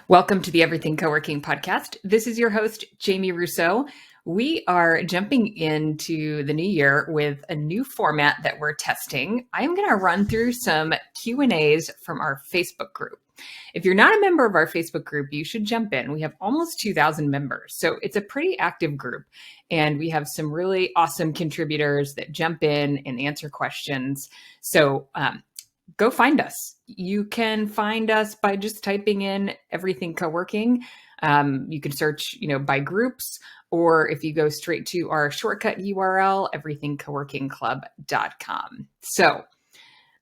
Welcome to the Everything Coworking podcast. This is your host, Jamie Rousseau. We are jumping into the new year with a new format that we're testing. I'm going to run through some Q&As from our Facebook group. If you're not a member of our Facebook group, you should jump in. We have almost 2,000 members, so it's a pretty active group. And we have some really awesome contributors that jump in and answer questions. So go find us. You can find us by just typing in Everything Coworking. You can search, by groups, or if you go straight to our shortcut URL, everythingcoworkingclub.com. So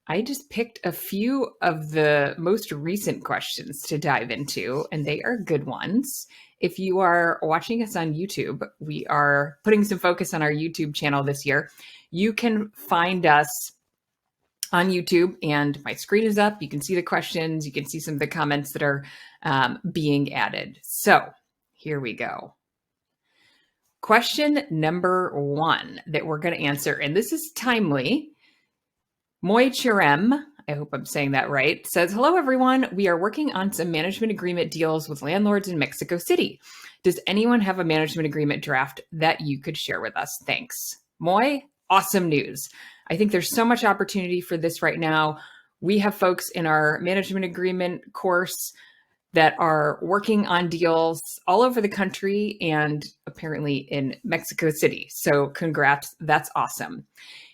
I just picked a few of the most recent questions to dive into, and they are good ones. If you are watching us on YouTube, we are putting some focus on our YouTube channel this year. You can find us on YouTube, and my screen is up. You can see the questions. You can see some of the comments that are being added. So here we go. Question number 1 that we're going to answer, and this is timely. Moy Chirem, I hope I'm saying that right, says, "Hello, everyone. We are working on some management agreement deals with landlords in Mexico City. Does anyone have a management agreement draft that you could share with us? Thanks." Moy, awesome news. I think there's so much opportunity for this right now. We have folks in our management agreement course that are working on deals all over the country and apparently in Mexico City. So congrats, that's awesome.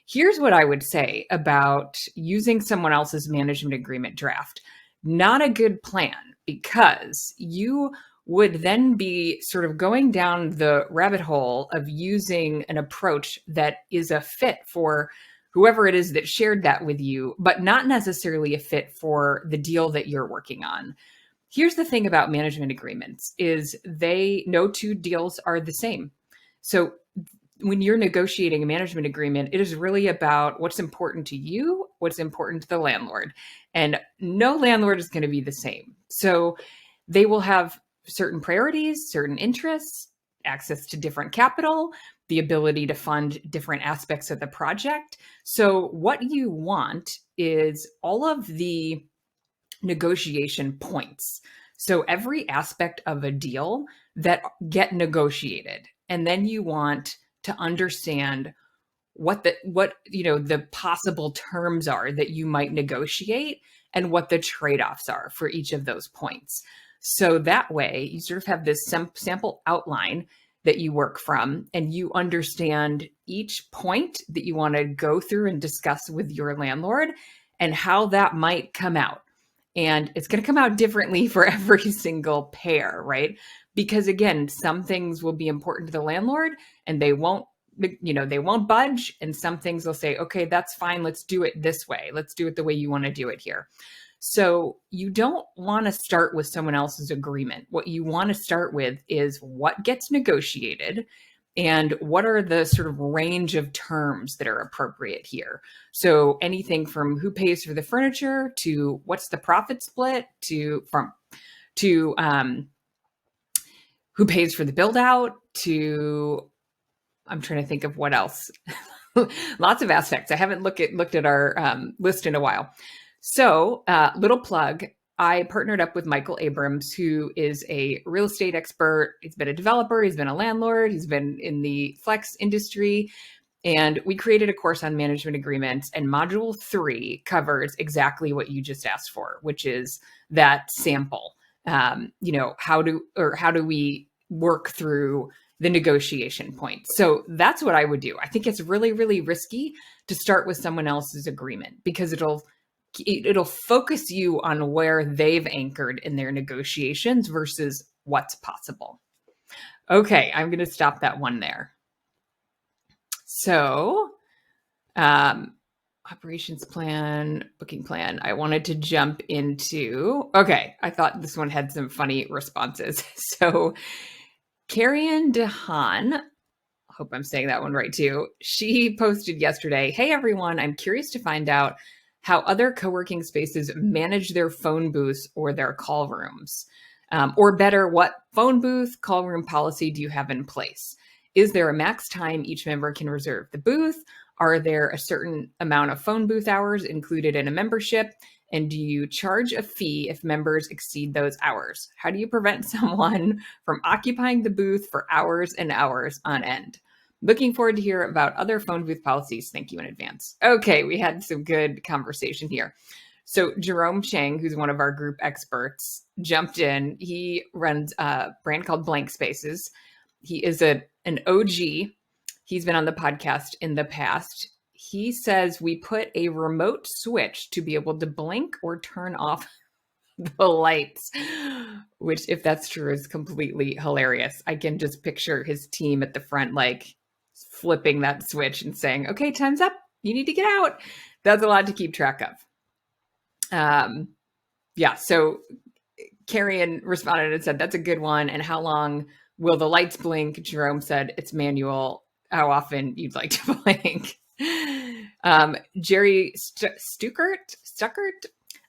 Here's what I would say about using someone else's management agreement draft. Not a good plan, because you would then be sort of going down the rabbit hole of using an approach that is a fit for whoever it is that shared that with you, but not necessarily a fit for the deal that you're working on. Here's the thing about management agreements is no two deals are the same. So when you're negotiating a management agreement, it is really about what's important to you, what's important to the landlord. And no landlord is going to be the same. So they will have certain priorities, certain interests, access to different capital, the ability to fund different aspects of the project. So what you want is all of the negotiation points. So every aspect of a deal that get negotiated. And then you want to understand what the possible terms are that you might negotiate and what the trade-offs are for each of those points. So that way you sort of have this sample outline that you work from, and you understand each point that you want to go through and discuss with your landlord and how that might come out. And it's going to come out differently for every single pair, right? Because again, some things will be important to the landlord and they won't budge. And some things they'll say, okay, that's fine. Let's do it this way. Let's do it the way you want to do it here. So you don't want to start with someone else's agreement. What you want to start with is what gets negotiated and what are the sort of range of terms that are appropriate here. So anything from who pays for the furniture to what's the profit split to who pays for the build out to, I'm trying to think of what else. Lots of aspects. I haven't looked at our list in a while. So little plug, I partnered up with Michael Abrams, who is a real estate expert. He's been a developer. He's been a landlord. He's been in the flex industry. And we created a course on management agreements, and module 3 covers exactly what you just asked for, which is that sample. How do we work through the negotiation point? So that's what I would do. I think it's really, really risky to start with someone else's agreement because it'll focus you on where they've anchored in their negotiations versus what's possible. Okay, I'm going to stop that one there. So, operations plan, booking plan. I wanted to jump into, okay, I thought this one had some funny responses. So, Carrion DeHaan, I hope I'm saying that one right too. She posted yesterday, "Hey everyone, I'm curious to find out how other co-working spaces manage their phone booths or their call rooms. Or better, what phone booth, call room policy do you have in place? Is there a max time each member can reserve the booth? Are there a certain amount of phone booth hours included in a membership? And do you charge a fee if members exceed those hours? How do you prevent someone from occupying the booth for hours and hours on end? Looking forward to hear about other phone booth policies. Thank you in advance. Okay, we had some good conversation here. So Jerome Chang, who's one of our group experts, jumped in. He runs a brand called Blank Spaces. He is an OG. He's been on the podcast in the past. He says we put a remote switch to be able to blink or turn off the lights, which, if that's true, is completely hilarious. I can just picture his team at the front, like flipping that switch and saying, okay, time's up. You need to get out. That's a lot to keep track of. Yeah, so Carrion responded and said, that's a good one. And how long will the lights blink? Jerome said, it's manual. How often you'd like to blink? Jerry Stuckert.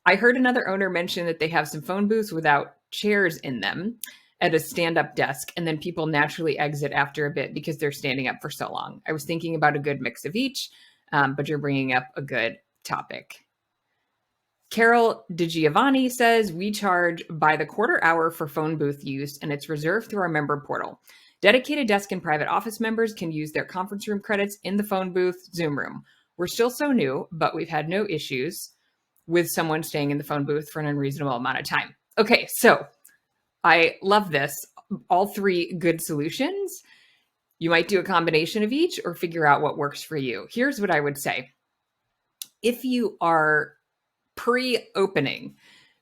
I heard another owner mention that they have some phone booths without chairs in them at a stand-up desk, and then people naturally exit after a bit because they're standing up for so long. I was thinking about a good mix of each, but you're bringing up a good topic. Carol DiGiovanni says, we charge by the quarter hour for phone booth use, and it's reserved through our member portal. Dedicated desk and private office members can use their conference room credits in the phone booth Zoom room. We're still so new, but we've had no issues with someone staying in the phone booth for an unreasonable amount of time. Okay, so I love this. All three good solutions. You might do a combination of each or figure out what works for you. Here's what I would say. If you are pre-opening,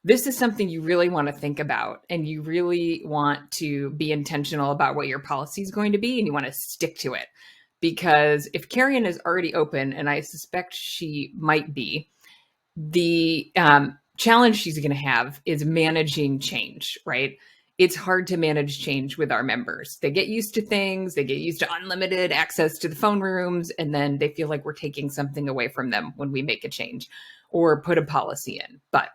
this is something you really want to think about, and you really want to be intentional about what your policy is going to be, and you want to stick to it. Because if Carrion is already open, and I suspect she might be, the challenge she's going to have is managing change, right? It's hard to manage change with our members. They get used to things, they get used to unlimited access to the phone rooms, and then they feel like we're taking something away from them when we make a change or put a policy in. But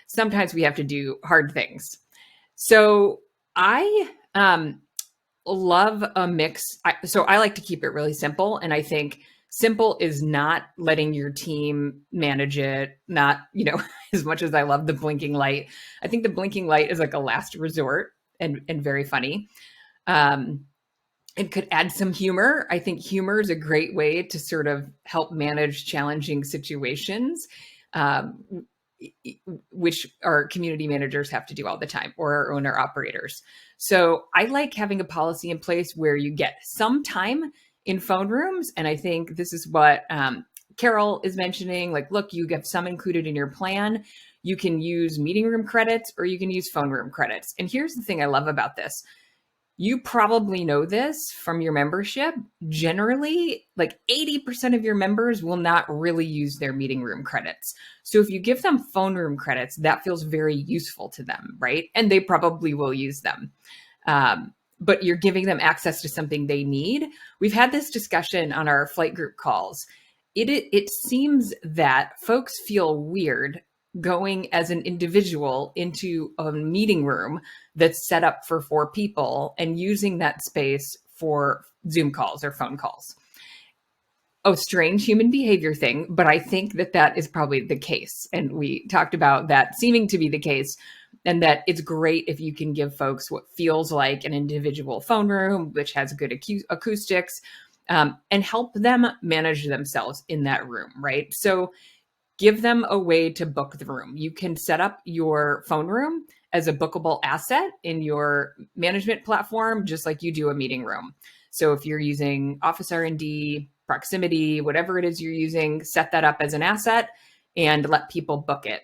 sometimes we have to do hard things. So I love a mix. So I like to keep it really simple. And I think simple is not letting your team manage it, not, as much as I love the blinking light. I think the blinking light is like a last resort and very funny. It could add some humor. I think humor is a great way to sort of help manage challenging situations, which our community managers have to do all the time, or our owner operators. So I like having a policy in place where you get some time in phone rooms. And I think this is what Carol is mentioning. Like, look, you get some included in your plan. You can use meeting room credits or you can use phone room credits. And here's the thing I love about this. You probably know this from your membership. Generally, like 80% of your members will not really use their meeting room credits. So if you give them phone room credits, that feels very useful to them, right? And they probably will use them. But you're giving them access to something they need. We've had this discussion on our flight group calls. It seems that folks feel weird going as an individual into a meeting room that's set up for 4 people and using that space for Zoom calls or phone calls. Oh, strange human behavior thing, but I think that is probably the case. And we talked about that seeming to be the case, and that it's great if you can give folks what feels like an individual phone room, which has good acoustics, and help them manage themselves in that room, right? So give them a way to book the room. You can set up your phone room as a bookable asset in your management platform, just like you do a meeting room. So if you're using Office R&D, Proximity, whatever it is you're using, set that up as an asset and let people book it.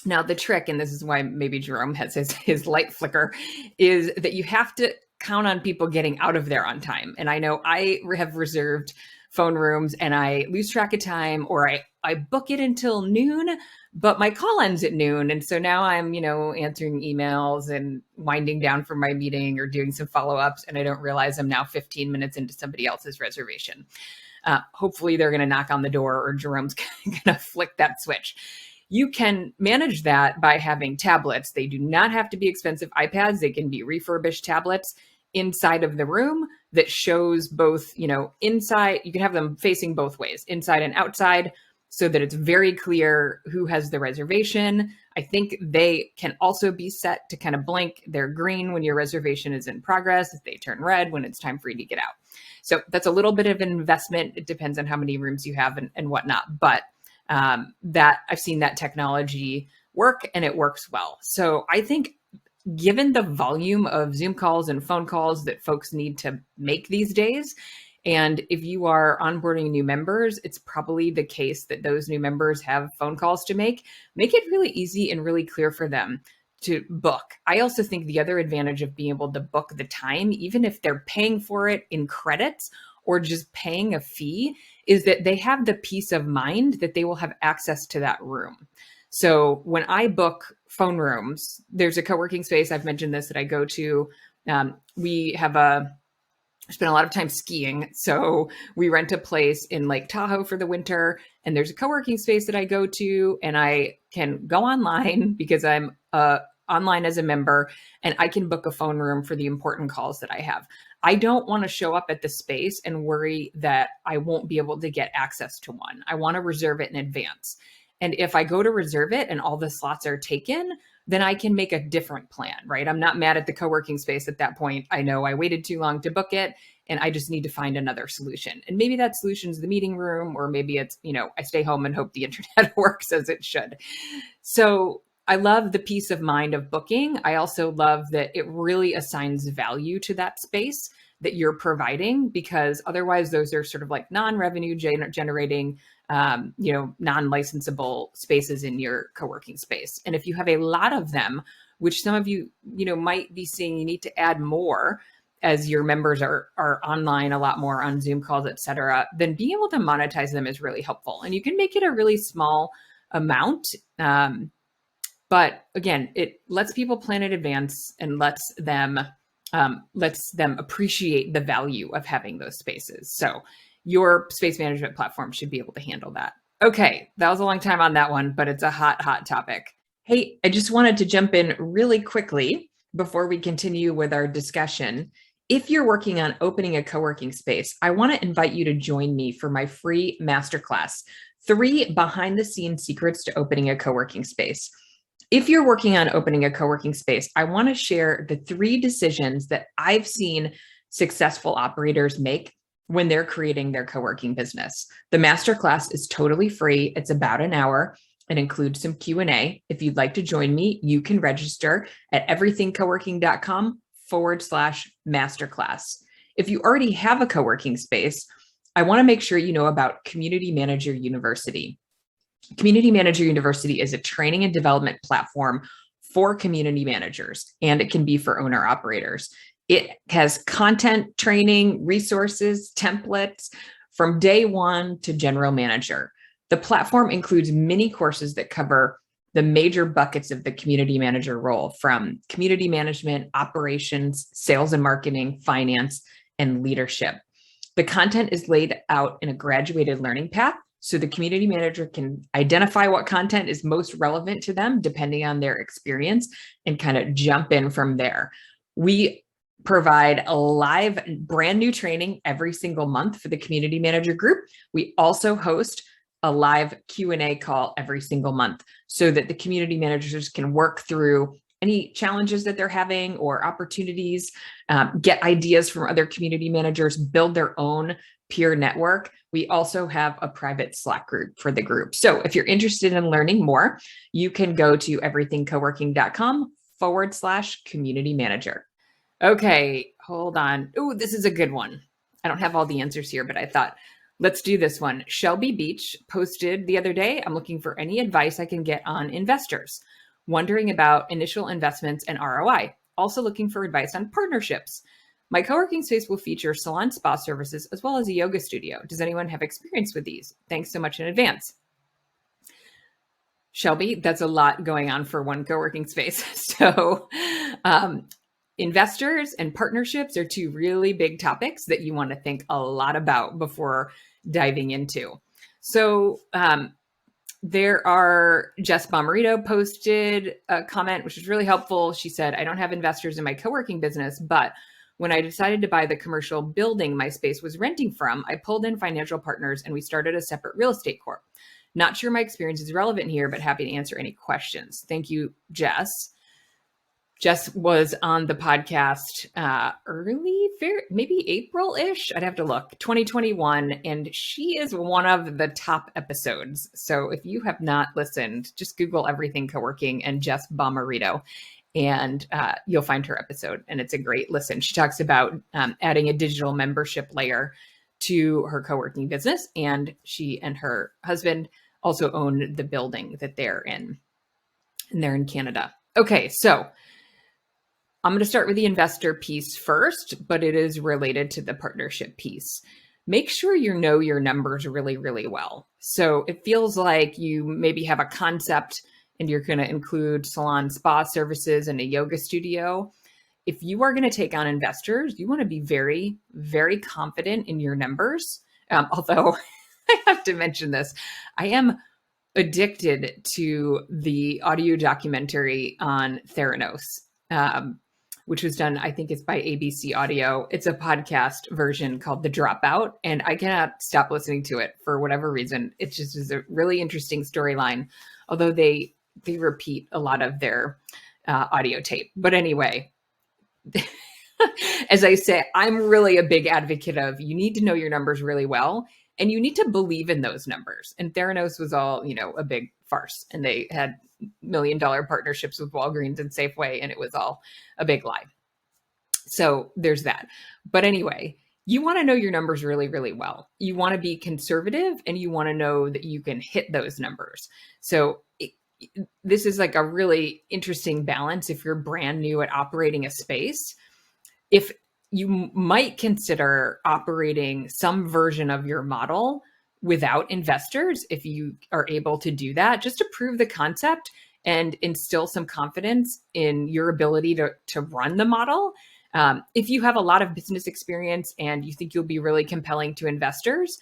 Now, the trick, and this is why maybe Jerome has his light flicker, is that you have to count on people getting out of there on time. And I know I have reserved phone rooms and I lose track of time, or I book it until noon, but my call ends at noon. And so now I'm, answering emails and winding down from my meeting or doing some follow-ups. And I don't realize I'm now 15 minutes into somebody else's reservation. Hopefully they're going to knock on the door or Jerome's going to flick that switch. You can manage that by having tablets. They do not have to be expensive iPads. They can be refurbished tablets inside of the room that shows both, inside. You can have them facing both ways, inside and outside. so that it's very clear who has the reservation. I think they can also be set to kind of blink. They're green when your reservation is in progress. They turn red when it's time for you to get out. So that's a little bit of an investment. It depends on how many rooms you have and whatnot. But that I've seen that technology work, and it works well. So I think given the volume of Zoom calls and phone calls that folks need to make these days, and if you are onboarding new members, it's probably the case that those new members have phone calls to make it really easy and really clear for them to book. I also think the other advantage of being able to book the time, even if they're paying for it in credits or just paying a fee, is that they have the peace of mind that they will have access to that room. So when I book phone rooms, there's a co-working space, I've mentioned this, that I go to. We have spend a lot of time skiing. So we rent a place in Lake Tahoe for the winter, and there's a co-working space that I go to, and I can go online because I'm online as a member, and I can book a phone room for the important calls that I have. I don't want to show up at the space and worry that I won't be able to get access to one. I want to reserve it in advance. And if I go to reserve it and all the slots are taken, then I can make a different plan, right? I'm not mad at the co-working space at that point. I know I waited too long to book it, and I just need to find another solution. And maybe that solution is the meeting room, or maybe it's, I stay home and hope the internet works as it should. So I love the peace of mind of booking. I also love that it really assigns value to that space that you're providing, because otherwise those are sort of like non-revenue generating, non-licensable spaces in your co-working space. And if you have a lot of them, which some of you, might be seeing you need to add more as your members are online a lot more on Zoom calls, et cetera, then being able to monetize them is really helpful. And you can make it a really small amount. But again, it lets people plan in advance and lets them appreciate the value of having those spaces. So your space management platform should be able to handle that. Okay, that was a long time on that one, but it's a hot topic. Hey, I just wanted to jump in really quickly before we continue with our discussion. If you're working on opening a co-working space, I want to invite you to join me for my free masterclass, 3 behind-the-scenes secrets to opening a co-working space. If you're working on opening a co-working space, I want to share the 3 decisions that I've seen successful operators make when they're creating their co-working business. The masterclass is totally free. It's about an hour. It includes some Q&A. If you'd like to join me, you can register at everythingcoworking.com/masterclass. If you already have a co-working space, I want to make sure you know about Community Manager University. Community Manager University is a training and development platform for community managers, and it can be for owner operators. It has content, training, resources, templates from day one to general manager. The platform includes many courses that cover the major buckets of the community manager role, from community management, operations, sales and marketing, finance, and leadership. The content is laid out in a graduated learning path, so the community manager can identify what content is most relevant to them depending on their experience and kind of jump in from there. We provide a live brand new training every single month for the community manager group. We also host a live Q&A call every single month so that the community managers can work through any challenges that they're having or opportunities, get ideas from other community managers, build their own peer network. We also have a private Slack group for the group. So if you're interested in learning more, you can go to everythingcoworking.com/community manager. Okay, hold on. Oh, this is a good one. I don't have all the answers here, but I thought, let's do this one. Shelby Beach posted the other day, I'm looking for any advice I can get on investors, wondering about initial investments and ROI. Also looking for advice on partnerships. My co-working space will feature salon spa services as well as a yoga studio. Does anyone have experience with these? Thanks so much in advance. Shelby, that's a lot going on for one co-working space. So investors and partnerships are 2 really big topics that you want to think a lot about before diving into. So Jess Bomarito posted a comment, which was really helpful. She said, I don't have investors in my co-working business, but when I decided to buy the commercial building my space was renting from, I pulled in financial partners and we started a separate real estate corp. Not sure my experience is relevant here, but happy to answer any questions. Thank you, Jess. Jess was on the podcast maybe April-ish. I'd have to look, 2021. And she is one of the top episodes. So if you have not listened, just Google everything coworking and Jess Bomarito, and you'll find her episode. And it's a great listen. She talks about adding a digital membership layer to her coworking business. And she and her husband also own the building that they're in. And they're in Canada. Okay, so I'm going to start with the investor piece first, but it is related to the partnership piece. Make sure you know your numbers really, really well. So it feels like you maybe have a concept and you're going to include salon spa services and a yoga studio. If you are going to take on investors, you want to be very, very confident in your numbers. Although I have to mention this, I am addicted to the audio documentary on Theranos. Which was done, I think it's by ABC Audio. It's a podcast version called The Dropout, and I cannot stop listening to it for whatever reason. It just is a really interesting storyline, although they repeat a lot of their audio tape. But anyway, as I say, I'm really a big advocate of you need to know your numbers really well, and you need to believe in those numbers. And Theranos was all, a big farce, and they had $1 million partnerships with Walgreens and Safeway, and it was all a big lie. So there's that. But anyway, you want to know your numbers really, really well. You want to be conservative, and you want to know that you can hit those numbers. So this is like a really interesting balance if you're brand new at operating a space. If you might consider operating some version of your model without investors, if you are able to do that, just to prove the concept and instill some confidence in your ability to run the model. If you have a lot of business experience and you think you'll be really compelling to investors,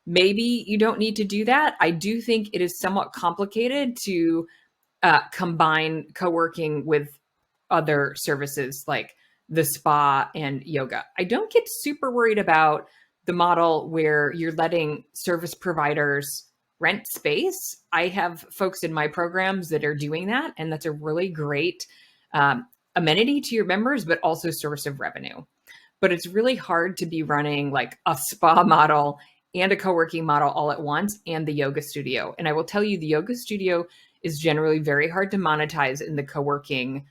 maybe you don't need to do that. I do think it is somewhat complicated to combine co-working with other services like the spa and yoga. I don't get super worried about the model where you're letting service providers rent space. I have folks in my programs that are doing that, and that's a really great amenity to your members, but also source of revenue. But it's really hard to be running like a spa model and a co-working model all at once, and the yoga studio. And I will tell you, the yoga studio is generally very hard to monetize in the co-working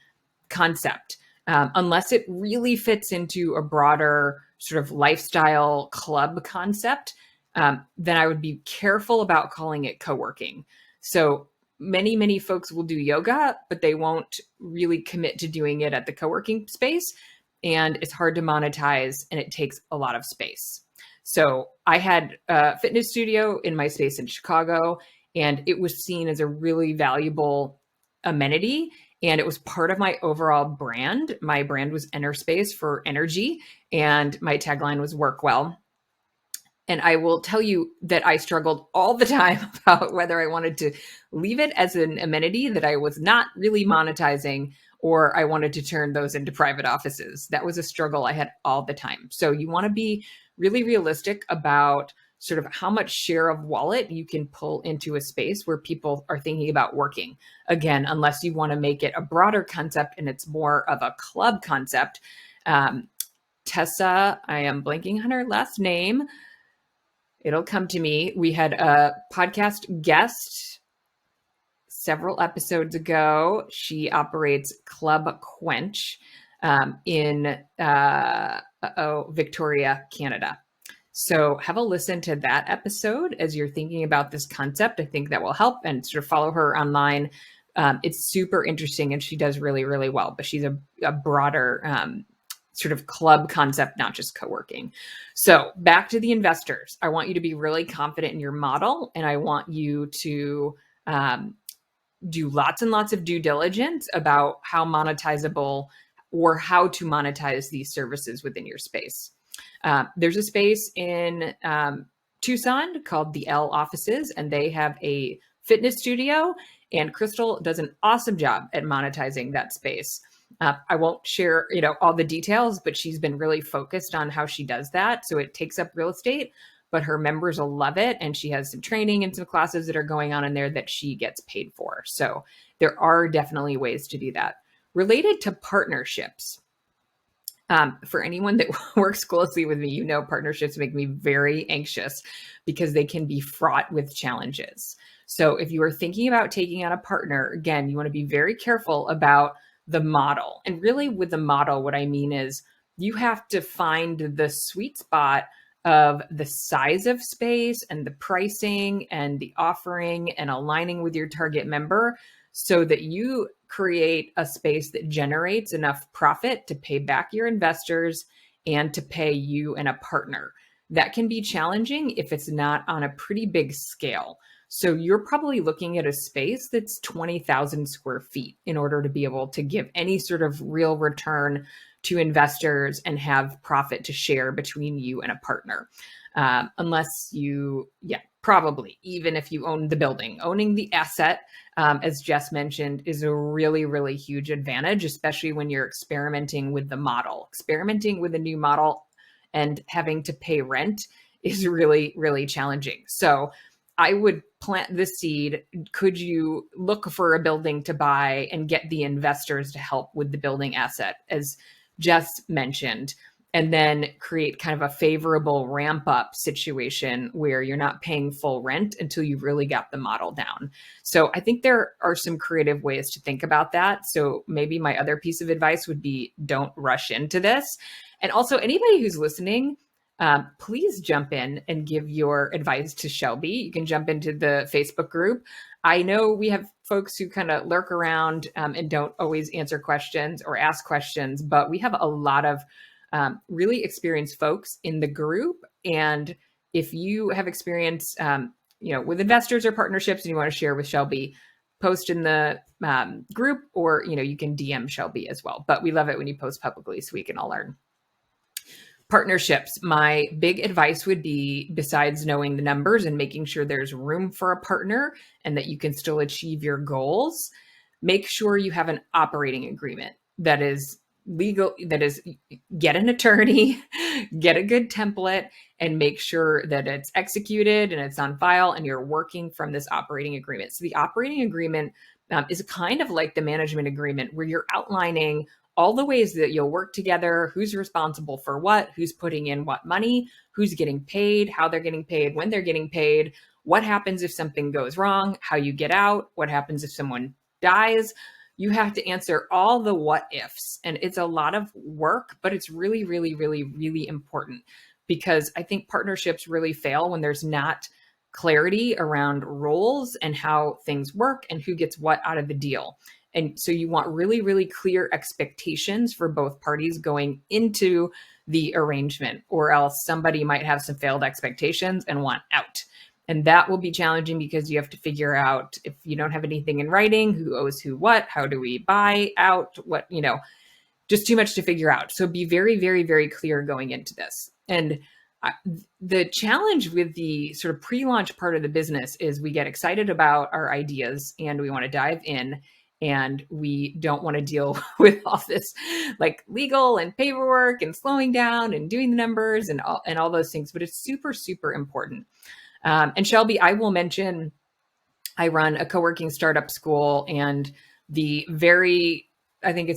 concept, unless it really fits into a broader sort of lifestyle club concept. Then I would be careful about calling it co-working. So many, many folks will do yoga, but they won't really commit to doing it at the co-working space. And it's hard to monetize, and it takes a lot of space. So I had a fitness studio in my space in Chicago, and it was seen as a really valuable amenity. And it was part of my overall brand. My brand was Enter Space for energy, and my tagline was work well. And I will tell you that I struggled all the time about whether I wanted to leave it as an amenity that I was not really monetizing, or I wanted to turn those into private offices. That was a struggle I had all the time. So you want to be really realistic about sort of how much share of wallet you can pull into a space where people are thinking about working. Again, unless you want to make it a broader concept and it's more of a club concept. Tessa, I am blanking on her last name. It'll come to me. We had a podcast guest several episodes ago. She operates Club Quench in Victoria, Canada. So have a listen to that episode as you're thinking about this concept. I think that will help, and sort of follow her online. It's super interesting, and she does really, really well, but she's a broader sort of club concept, not just co-working. So back to the investors. I want you to be really confident in your model, and I want you to do lots and lots of due diligence about how monetizable or how to monetize these services within your space. There's a space in Tucson called the L Offices, and they have a fitness studio, and Crystal does an awesome job at monetizing that space. I won't share, all the details, but she's been really focused on how she does that. So it takes up real estate, but her members will love it. And she has some training and some classes that are going on in there that she gets paid for. So there are definitely ways to do that. Related to partnerships, for anyone that works closely with me, you know, partnerships make me very anxious because they can be fraught with challenges. So if you are thinking about taking on a partner, again, you want to be very careful about the model. And really with the model, what I mean is you have to find the sweet spot of the size of space and the pricing and the offering and aligning with your target member so that you create a space that generates enough profit to pay back your investors and to pay you and a partner. That can be challenging if it's not on a pretty big scale. So you're probably looking at a space that's 20,000 square feet in order to be able to give any sort of real return to investors and have profit to share between you and a partner. Unless you, probably, even if you own the building, owning the asset, as Jess mentioned, is a really, really huge advantage, especially when you're experimenting with the model. Experimenting with a new model and having to pay rent is really, really challenging. So I would plant the seed. Could you look for a building to buy and get the investors to help with the building asset, as Jess mentioned, and then create kind of a favorable ramp up situation where you're not paying full rent until you really got the model down. So I think there are some creative ways to think about that. So maybe my other piece of advice would be don't rush into this. And also anybody who's listening, please jump in and give your advice to Shelby. You can jump into the Facebook group. I know we have folks who kind of lurk around and don't always answer questions or ask questions, but we have a lot of really experienced folks in the group. And if you have experience, with investors or partnerships and you want to share with Shelby, post in the group, or, you can DM Shelby as well. But we love it when you post publicly so we can all learn. Partnerships. My big advice would be, besides knowing the numbers and making sure there's room for a partner and that you can still achieve your goals, make sure you have an operating agreement that is legal, that is, get an attorney, get a good template, and make sure that it's executed and it's on file and you're working from this operating agreement. So the operating agreement is kind of like the management agreement, where you're outlining all the ways that you'll work together, who's responsible for what, who's putting in what money, who's getting paid, how they're getting paid, when they're getting paid, what happens if something goes wrong, how you get out, what happens if someone dies. You have to answer all the what ifs. And it's a lot of work, but it's really, really, really, really important, because I think partnerships really fail when there's not clarity around roles and how things work and who gets what out of the deal. And so you want really, really clear expectations for both parties going into the arrangement, or else somebody might have some failed expectations and want out. And that will be challenging because you have to figure out, if you don't have anything in writing, who owes who what, how do we buy out what, just too much to figure out. So be very, very, very clear going into this. And the challenge with the sort of pre-launch part of the business is we get excited about our ideas and we want to dive in, and we don't want to deal with all this like legal and paperwork and slowing down and doing the numbers and all those things. But it's super, super important. And Shelby, I will mention, I run a co-working startup school, and I think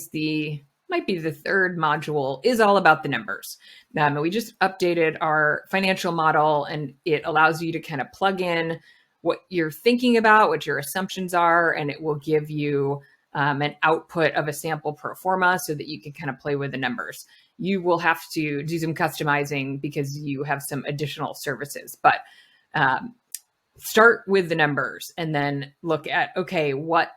might be the third module is all about the numbers. And we just updated our financial model, and it allows you to kind of plug in what you're thinking about, what your assumptions are, and it will give you an output of a sample pro forma so that you can kind of play with the numbers. You will have to do some customizing because you have some additional services, but start with the numbers and then look at, okay, what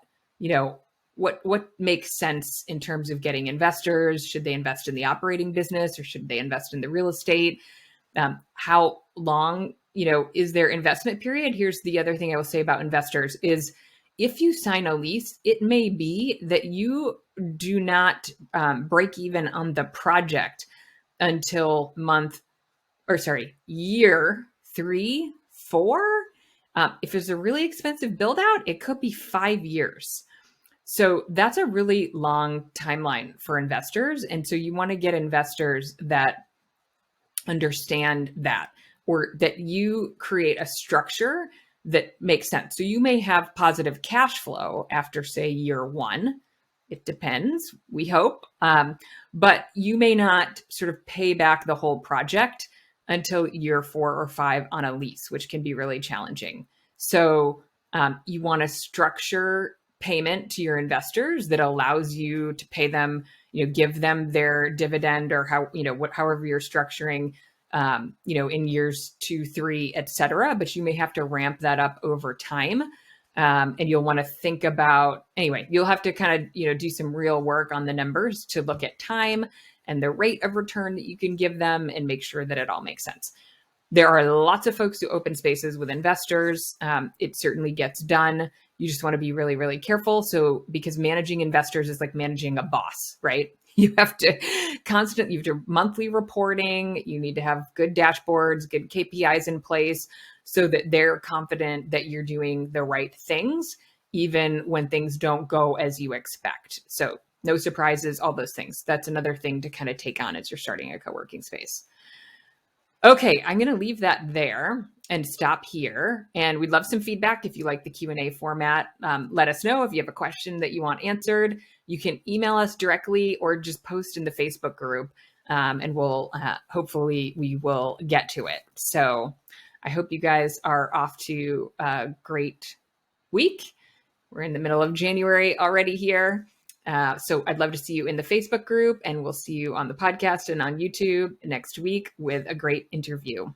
makes sense in terms of getting investors? Should they invest in the operating business or should they invest in the real estate? How long, is their investment period? Here's the other thing I will say about investors is, if you sign a lease, it may be that you do not break even on the project until year 3, 4. If it's a really expensive build out, it could be 5 years. So that's a really long timeline for investors. And so you want to get investors that understand that. or that you create a structure that makes sense. So you may have positive cash flow after, say, year one. It depends, we hope. But you may not sort of pay back the whole project until year 4 or 5 on a lease, which can be really challenging. So you want to structure payment to your investors that allows you to pay them, give them their dividend, or however you're structuring, in years 2, 3, et cetera. But you may have to ramp that up over time. And you'll want to think about, anyway, you'll have to kind of, do some real work on the numbers to look at time and the rate of return that you can give them and make sure that it all makes sense. There are lots of folks who open spaces with investors. It certainly gets done. You just want to be really, really careful. So, because managing investors is like managing a boss, right? You have to monthly reporting. You need to have good dashboards, good KPIs in place so that they're confident that you're doing the right things, even when things don't go as you expect. So no surprises, all those things. That's another thing to kind of take on as you're starting a co-working space. Okay, I'm going to leave that there and stop here. And we'd love some feedback if you like the Q&A format. Let us know if you have a question that you want answered. You can email us directly or just post in the Facebook group, and we'll hopefully we will get to it. So I hope you guys are off to a great week. We're in the middle of January already here. So I'd love to see you in the Facebook group, and we'll see you on the podcast and on YouTube next week with a great interview.